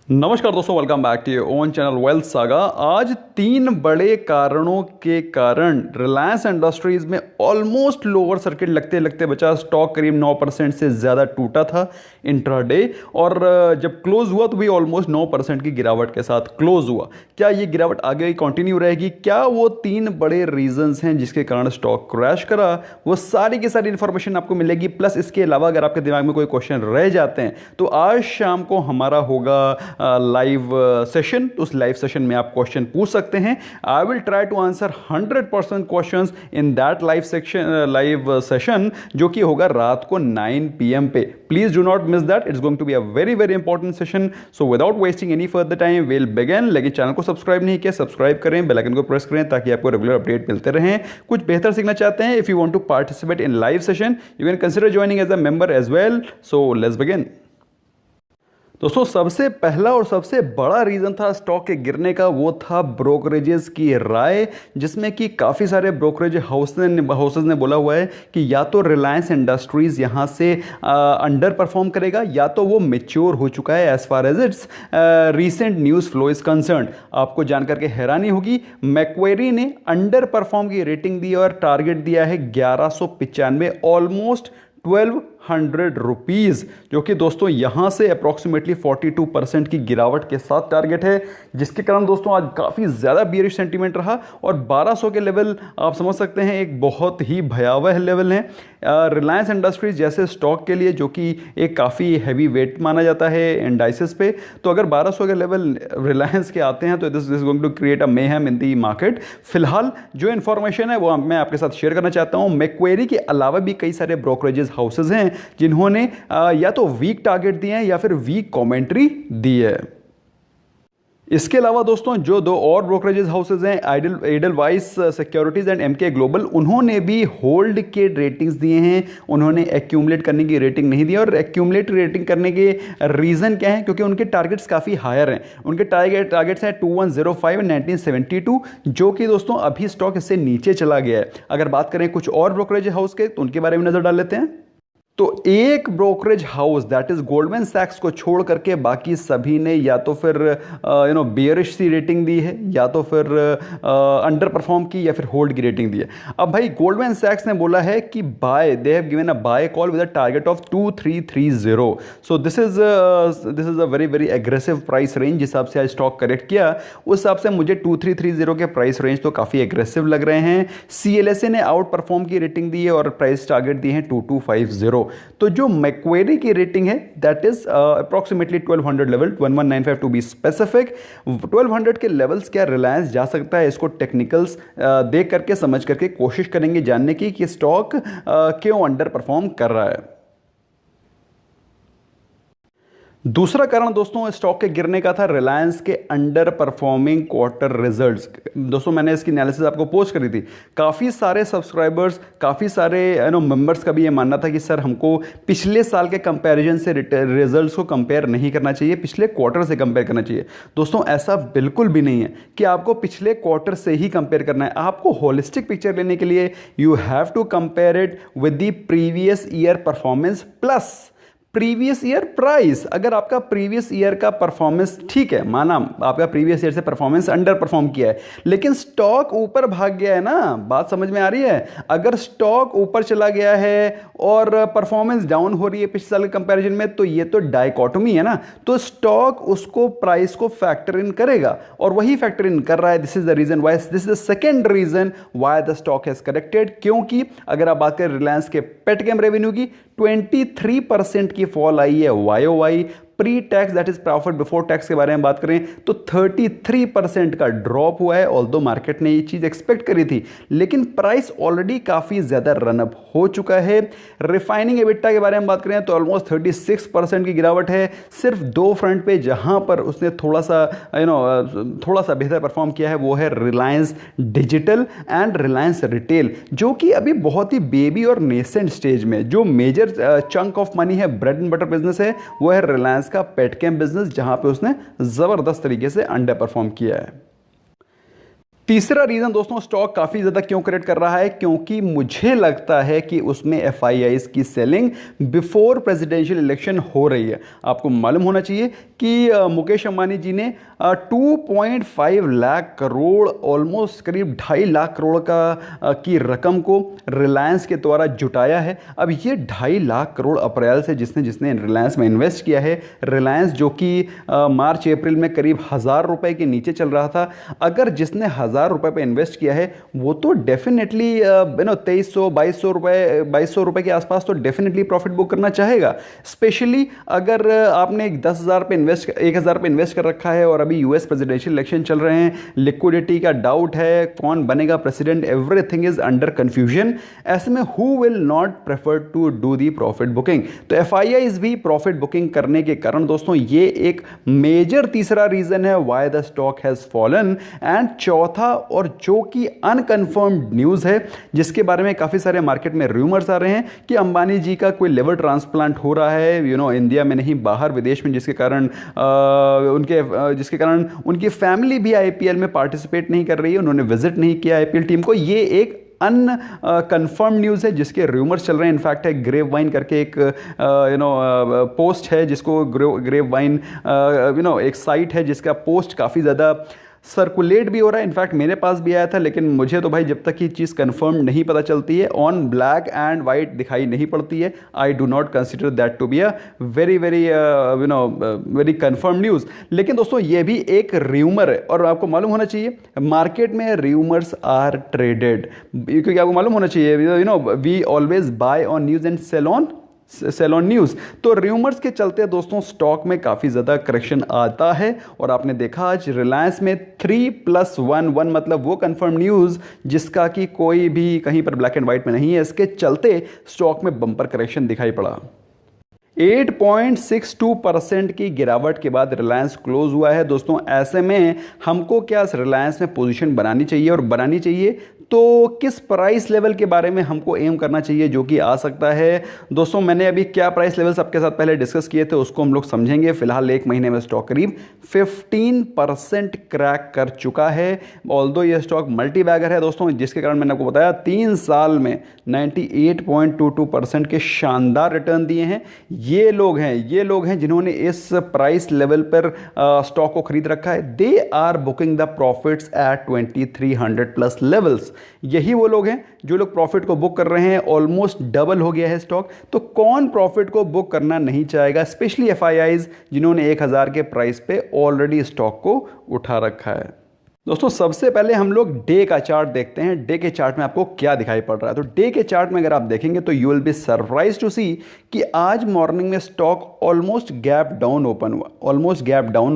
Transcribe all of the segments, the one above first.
नमस्कार दोस्तों, welcome back to your own channel Wealth Saga. आज तीन बड़े कारणों के कारण रिलायंस इंडस्ट्रीज में ऑलमोस्ट लोअर सर्किट लगते लगते बचा। स्टॉक करीब 9% से ज़्यादा टूटा था इंट्राडे, और जब क्लोज हुआ तो भी ऑलमोस्ट 9% की गिरावट के साथ क्लोज हुआ। क्या ये गिरावट आगे कंटिन्यू रहेगी? क्या वो तीन बड़े रीजंस हैं जिसके कारण स्टॉक क्रैश करा? वो सारी की सारी इन्फॉर्मेशन आपको मिलेगी। प्लस इसके अलावा अगर आपके दिमाग में कोई क्वेश्चन रह जाते हैं तो आज शाम को हमारा होगा लाइव सेशन। तो उस लाइव सेशन में आप क्वेश्चन पूछ सकते हैं। I will try to answer 100% questions in that live session जो कि होगा रात को 9 PM पे। Please do not miss that, it's going to be a very very important session. So without wasting any further time will begin. लेकिन channel को subscribe नहीं किया, सब्सक्राइब करें, बेल आइकन को प्रेस करें ताकि आपको रेगुलर अपडेट मिलते रहें। कुछ बेहतर सीखना चाहते हैं, if you want to participate in live session you can consider joining as a member as well. So let's begin. दोस्तों, सबसे पहला और सबसे बड़ा रीज़न था स्टॉक के गिरने का, वो था ब्रोकरेजेस की राय, जिसमें कि काफ़ी सारे ब्रोकरेज हाउसेज ने बोला हुआ है कि या तो रिलायंस इंडस्ट्रीज़ यहाँ से अंडर परफॉर्म करेगा या तो वो मेच्योर हो चुका है as far as its recent news flow is concern. आपको जानकर के हैरानी होगी, मैक्वेरी ने अंडर परफॉर्म की रेटिंग दी और टारगेट दिया है 1195, ऑलमोस्ट 1200 रुपीज़, जो कि दोस्तों यहाँ से अप्रॉक्सीमेटली 42% की गिरावट के साथ टारगेट है, जिसके कारण दोस्तों आज काफ़ी ज़्यादा बियरिश सेंटीमेंट रहा। और 1200 के लेवल आप समझ सकते हैं एक बहुत ही भयावह लेवल है रिलायंस इंडस्ट्रीज जैसे स्टॉक के लिए, जो कि एक काफ़ी हैवी वेट माना जाता है इंडाइसेस पे। तो अगर 1200 के लेवल रिलायंस के आते हैं तो this is going to create a mayhem in the market. फिलहाल जो इन्फॉर्मेशन है वो मैं आपके साथ शेयर करना चाहता हूँ। मैक्वेरी के अलावा भी कई सारे ब्रोकरेजेस हाउसेज हैं जिन्होंने या तो वीक टारगेट दिए हैं या फिर वीक कमेंट्री दी है। इसके अलावा दोस्तों जो दो और ब्रोकरेजेस हाउसेज हैं, Edelweiss Securities and Emkay Global, उन्होंने भी होल्ड के रेटिंग्स दिए हैं। उन्होंने एक्यूमुलेट करने की रेटिंग नहीं दी। और एक्यूमुलेट रेटिंग करने के रीज़न क्या है? क्योंकि उनके टारगेट्स काफ़ी हायर हैं। उनके टारगेट्स हैं 2105 एंड 1972, जो कि दोस्तों अभी स्टॉक इससे नीचे चला गया है। अगर बात करें कुछ और ब्रोकरेज हाउस के तो उनके बारे में नज़र डाल लेते हैं। तो एक brokerage house that is Goldman सैक्स को छोड़ करके बाकी सभी ने या तो फिर बेयरिश सी रेटिंग दी है, या तो फिर अंडर परफॉर्म की, या फिर होल्ड की रेटिंग दी है। अब भाई गोल्डमैन सैक्स ने बोला है कि buy, they have given a buy call with a target of 2330। So this is a very very aggressive price range. जिस हिसाब से आज स्टॉक करेक्ट किया उस हिसाब से मुझे 2330 के प्राइस रेंज तो काफ़ी एग्रेसिव लग रहे हैं। CLSA ने आउट परफॉर्म की रेटिंग दी है और प्राइस टारगेट दिए हैं 2250। तो जो मैक्वेरी की रेटिंग है that is approximately 1200 level, 1195 to be specific. 1200 के लेवल्स क्या रिलायंस जा सकता है, इसको टेक्निकल्स देख करके समझ करके कोशिश करेंगे जानने की कि स्टॉक क्यों अंडर परफॉर्म कर रहा है। दूसरा कारण दोस्तों स्टॉक के गिरने का था रिलायंस के अंडर परफॉर्मिंग क्वार्टर रिजल्ट्स। दोस्तों मैंने इसकी एनालिसिस आपको पोस्ट करी थी। काफ़ी सारे सब्सक्राइबर्स, काफ़ी सारे मेंबर्स का भी ये मानना था कि सर हमको पिछले साल के कंपैरिजन से रिजल्ट्स को कंपेयर नहीं करना चाहिए, पिछले क्वार्टर से कंपेयर करना चाहिए। दोस्तों ऐसा बिल्कुल भी नहीं है कि आपको पिछले क्वार्टर से ही कंपेयर करना है। आपको होलिस्टिक पिक्चर लेने के लिए you have to compare it with the previous year performance plus previous year price. अगर आपका प्रीवियस ईयर का परफॉर्मेंस ठीक है, माना आपका प्रीवियस ईयर से परफॉर्मेंस अंडर परफॉर्म किया है, लेकिन स्टॉक ऊपर भाग गया है ना, बात समझ में आ रही है? अगर स्टॉक ऊपर चला गया है और परफॉर्मेंस डाउन हो रही है पिछले साल के कंपैरिजन में, तो ये तो डायकोटोमी है ना। तो स्टॉक उसको प्राइस को फैक्टर इन करेगा और वही फैक्टर इन कर रहा है। This is the reason why, this is the second reason why the stock has corrected. क्योंकि अगर आप बात करें रिलायंस के पेटकेम रेवेन्यू की, 23% की फॉल आई है YOY। Pre tax that is profit before tax के बारे में बात करें तो 33% का ड्रॉप हुआ है। ऑल्दो मार्केट ने ये चीज़ एक्सपेक्ट करी थी, लेकिन प्राइस ऑलरेडी काफ़ी ज़्यादा रनअप हो चुका है। रिफाइनिंग एबिटा के बारे में बात करें तो ऑलमोस्ट 36% की गिरावट है। सिर्फ दो फ्रंट पे जहां पर उसने थोड़ा सा बेहतर परफॉर्म किया है वो है Reliance digital and Reliance retail, जो कि अभी बहुत ही बेबी और नेसेंट स्टेज में। जो मेजर चंक ऑफ मनी है, ब्रेड एंड बटर बिजनेस है, वो है रिलायंस का पेटकेम बिजनेस, जहां पे उसने जबरदस्त तरीके से अंडर परफॉर्म किया है। तीसरा रीज़न दोस्तों स्टॉक काफ़ी ज़्यादा क्यों करेक्ट कर रहा है, क्योंकि मुझे लगता है कि उसमें एफआईआईज़ की सेलिंग बिफोर प्रेसिडेंशियल इलेक्शन हो रही है। आपको मालूम होना चाहिए कि मुकेश अंबानी जी ने 2.5 लाख करोड़, ऑलमोस्ट करीब 2.5 लाख करोड़ की रकम को रिलायंस के द्वारा जुटाया है। अब ये 2.5 लाख करोड़ अप्रैल से जिसने जिसने रिलायंस में इन्वेस्ट किया है, रिलायंस जो कि मार्च अप्रैल में करीब 1,000 रुपये के नीचे चल रहा था, अगर जिसने 1,000 रुपये पे इन्वेस्ट किया है वो तो डेफिनेटली 2,200 रुपये के आसपास तो डेफिनेटली प्रॉफिट बुक करना चाहेगा। स्पेशली अगर आपने 10,000 पे इन्वेस्ट 1,000 पे इन्वेस्ट कर रखा है और अभी यूएस प्रेसिडेंशियल इलेक्शन चल रहे हैं, लिक्विडिटी का डाउट है, कौन बनेगा president, everything is under confusion. ऐसे में who will not prefer to do the profit booking. तो एफआईआईज़ भी प्रॉफिट बुकिंग करने के कारण दोस्तों ये एक मेजर तीसरा रीजन है why the stock has fallen. And चौथा, और जो कि अनकन्फर्म्ड न्यूज़ है, जिसके बारे में काफ़ी सारे मार्केट में रूमर्स आ रहे हैं कि अंबानी जी का कोई लिवर ट्रांसप्लांट हो रहा है, इंडिया में नहीं बाहर विदेश में, जिसके कारण उनकी फैमिली भी आईपीएल में पार्टिसिपेट नहीं कर रही है, उन्होंने विजिट नहीं किया आईपीएल टीम को। ये एक अनकन्फर्म न्यूज़ है जिसके रूमर्स चल रहे हैं। इनफैक्ट एक ग्रेव वाइन करके एक पोस्ट है जिसको ग्रेव वाइन एक साइट है जिसका पोस्ट काफ़ी ज़्यादा सर्कुलेट भी हो रहा है। इनफैक्ट मेरे पास भी आया था, लेकिन मुझे तो भाई जब तक ये चीज़ कंफर्म नहीं पता चलती है, ऑन ब्लैक एंड वाइट दिखाई नहीं पड़ती है, I do not consider that to be a very very confirm news. लेकिन दोस्तों ये भी एक र्यूमर है और आपको मालूम होना चाहिए मार्केट में र्यूमर्स आर ट्रेडेड, क्योंकि आपको मालूम होना चाहिए we always buy on news and sell on news. तो र्यूमर्स के चलते दोस्तों स्टॉक में काफ़ी ज़्यादा करेक्शन आता है और आपने देखा आज रिलायंस में 3+1 मतलब वो कंफर्म न्यूज़ जिसका कि कोई भी कहीं पर ब्लैक एंड वाइट में नहीं है, इसके चलते स्टॉक में बम्पर करेक्शन दिखाई पड़ा। 8.62% की गिरावट के बाद रिलायंस क्लोज हुआ है दोस्तों। ऐसे में हमको क्या रिलायंस में पोजीशन बनानी चाहिए, और बनानी चाहिए तो किस प्राइस लेवल के बारे में हमको एम करना चाहिए जो कि आ सकता है। दोस्तों मैंने अभी क्या प्राइस लेवल सबके साथ पहले डिस्कस किए थे उसको हम लोग समझेंगे। फिलहाल एक महीने में स्टॉक करीब 15% क्रैक कर चुका है। ऑल्दो ये स्टॉक मल्टी बैगर है दोस्तों, जिसके कारण मैंने आपको बताया 3 साल में 98.22% के शानदार रिटर्न दिए हैं। ये लोग हैं जिन्होंने इस प्राइस लेवल पर स्टॉक को खरीद रखा है। They are booking the profits at 2300 plus levels. यही वो लोग हैं जो लोग प्रॉफिट को बुक कर रहे हैं। ऑलमोस्ट डबल हो गया है स्टॉक। तो कौन प्रॉफिट को बुक करना नहीं चाहेगा, स्पेशली एफआईआईज जिन्होंने 1000 के प्राइस पे ऑलरेडी स्टॉक को उठा रखा है। दोस्तों सबसे पहले हम लोग डे का चार्ट देखते हैं। डे के चार्ट में आपको क्या दिखाई पड़ रहा है। तो डे के चार्ट में अगर आप देखेंगे तो you will be surprise to see कि आज मॉर्निंग में stock almost gap down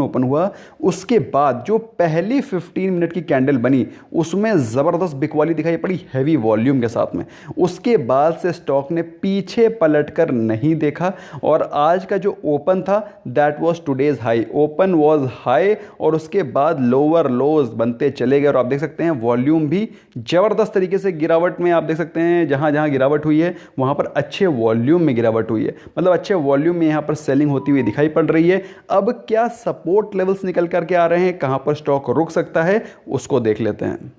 open हुआ। उसके बाद जो पहली 15 मिनट की कैंडल बनी उसमें ज़बरदस्त बिकवाली दिखाई पड़ी हैवी वॉल्यूम के साथ में। उसके बाद से स्टॉक ने पीछे पलट कर नहीं देखा और आज का जो ओपन था that was today's high. Open was high और उसके बाद लोअर लोज बनते चले गए और आप देख सकते हैं वॉल्यूम भी जबरदस्त तरीके से गिरावट में। आप देख सकते हैं जहां जहां गिरावट हुई है वहां पर अच्छे वॉल्यूम में गिरावट हुई है, मतलब अच्छे वॉल्यूम में यहां पर सेलिंग होती हुई दिखाई पड़ रही है। अब क्या सपोर्ट लेवल्स निकल करके आ रहे हैं, कहां पर स्टॉक रुक सकता है उसको देख लेते हैं।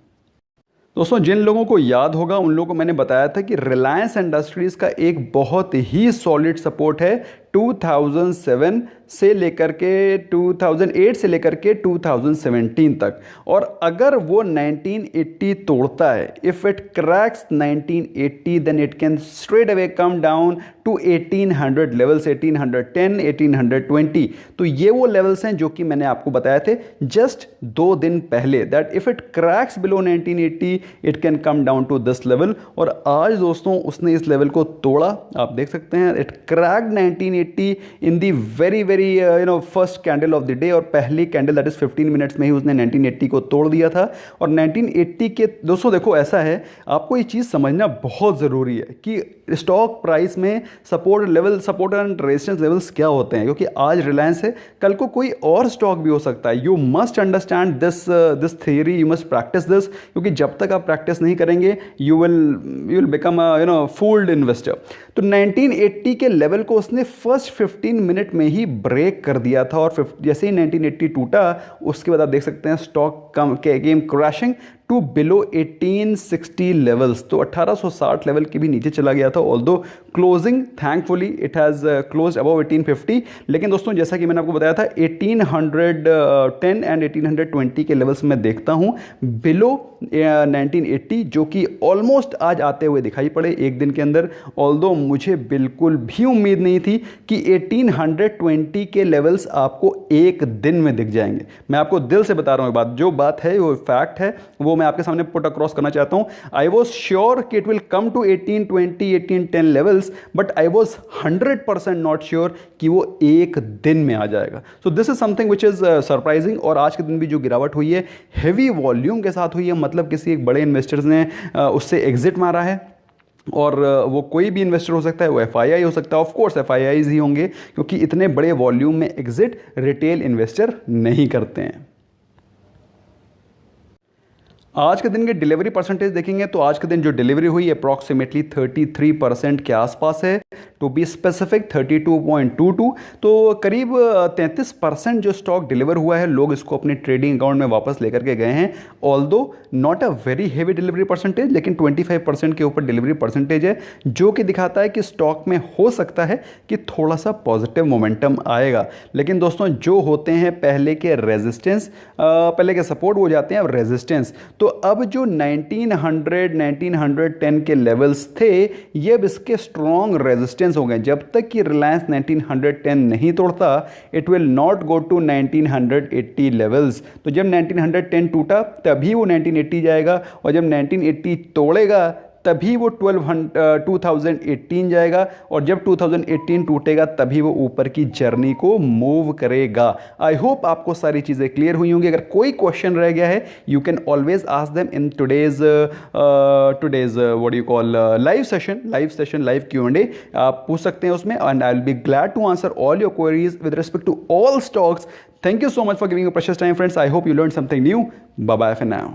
दोस्तों जिन लोगों को याद होगा उन लोगों को मैंने बताया था कि रिलायंस इंडस्ट्रीज का एक बहुत ही सॉलिड सपोर्ट है 2007 से लेकर के 2008 से लेकर के 2017 तक। और अगर वो 1980 तोड़ता है, if it cracks 1980 then it can straight away come down to 1800 levels, 1810 1820। तो ये वो लेवल्स हैं जो कि मैंने आपको बताए थे जस्ट 2 दिन पहले, that if it cracks below 1980 it can come down to this level. और आज दोस्तों उसने इस लेवल को तोड़ा। आप देख सकते हैं it cracked 1980 in the very very first candle of the day, और पहली कैंडल दैट इज 15 मिनट्स में ही उसने 1980 को तोड़ दिया था। और 1980 के दोस्तों देखो ऐसा है, आपको ये चीज़ समझना बहुत ज़रूरी है कि स्टॉक प्राइस में सपोर्ट एंड रेजिस्टेंस लेवल्स क्या होते हैं, क्योंकि आज रिलायंस है, कल को कोई और स्टॉक भी हो सकता है। You must understand this theory, you must practice this, क्योंकि जब तक आप प्रैक्टिस नहीं करेंगे you will become fooled investor. तो 1980 के लेवल को उसने फर्स्ट 15 मिनट में ही ब्रेक कर दिया था और जैसे ही 1980 टूटा उसके बाद आप देख सकते हैं stock came crashing to below 1860 levels, तो 1860 लेवल के भी नीचे चला गया था। Although closing thankfully it has close above 1850, लेकिन दोस्तों जैसा कि मैंने आपको बताया था 1810 एंड 1820 के लेवल्स में देखता हूँ बिलो 1980, जो कि ऑलमोस्ट आज आते हुए दिखाई पड़े एक दिन के अंदर। ऑल्दो मुझे बिल्कुल भी उम्मीद नहीं थी कि 1820 के लेवल्स आपको एक दिन में दिख जाएंगे। मैं आपको दिल से बता रहा हूँ, बात जो बात है वो फैक्ट है, वो मैं आपके सामने पुट अक्रॉस करना चाहता हूँ। आई वॉज श्योर कि it will come to 1820 1810 levels, but I was 100% not sure कि वो एक दिन में आ जाएगा। So this is something which is surprising. और आज के दिन भी जो गिरावट हुई है हैवी वॉल्यूम के साथ हुई है, मतलब किसी एक बड़े इन्वेस्टर्स ने उससे एग्जिट मारा है। और वो कोई भी इन्वेस्टर हो सकता है, वो FII हो सकता है, ऑफ कोर्स FIIs ही होंगे, क्योंकि इतने बड़े वॉल्यूम में एग्जिट रिटेल इन्वेस्टर नहीं करते हैं। आज के दिन के डिलीवरी परसेंटेज देखेंगे तो आज के दिन जो डिलीवरी हुई अप्रॉक्सीमेटली 33% के आसपास है, टू बी स्पेसिफिक 32.22। तो करीब 33% जो स्टॉक डिलीवर हुआ है, लोग इसको अपने ट्रेडिंग अकाउंट में वापस लेकर के गए हैं। Although not a very heavy delivery percentage, लेकिन 25% के ऊपर डिलीवरी परसेंटेज है, जो कि दिखाता है कि स्टॉक में हो सकता है कि थोड़ा सा पॉजिटिव मोमेंटम आएगा। लेकिन दोस्तों जो होते हैं पहले के रेजिस्टेंस, पहले के सपोर्ट हो जाते हैं अब रेजिस्टेंस। तो अब जो 1900 1910 के लेवल्स थे, ये अब इसके स्ट्रॉन्ग रेजिस्टेंस हो गए। जब तक कि रिलायंस 1910 नहीं तोड़ता, it will not go to 1980 levels. तो जब 1910 टूटा तभी वो 1980 जाएगा, और जब 1980 तोड़ेगा तभी वो 2018 जाएगा, और जब 2018 टूटेगा तभी वो ऊपर की जर्नी को मूव करेगा। आई होप आपको सारी चीज़ें क्लियर हुई होंगी। अगर कोई क्वेश्चन रह गया है, you can always ask them in today's what you call live session, live Q&A आप पूछ सकते हैं उसमें, and I will be glad to answer all your queries with respect to all stocks. Thank you so much for giving your precious time, friends. I hope you learned something new. Bye bye for now.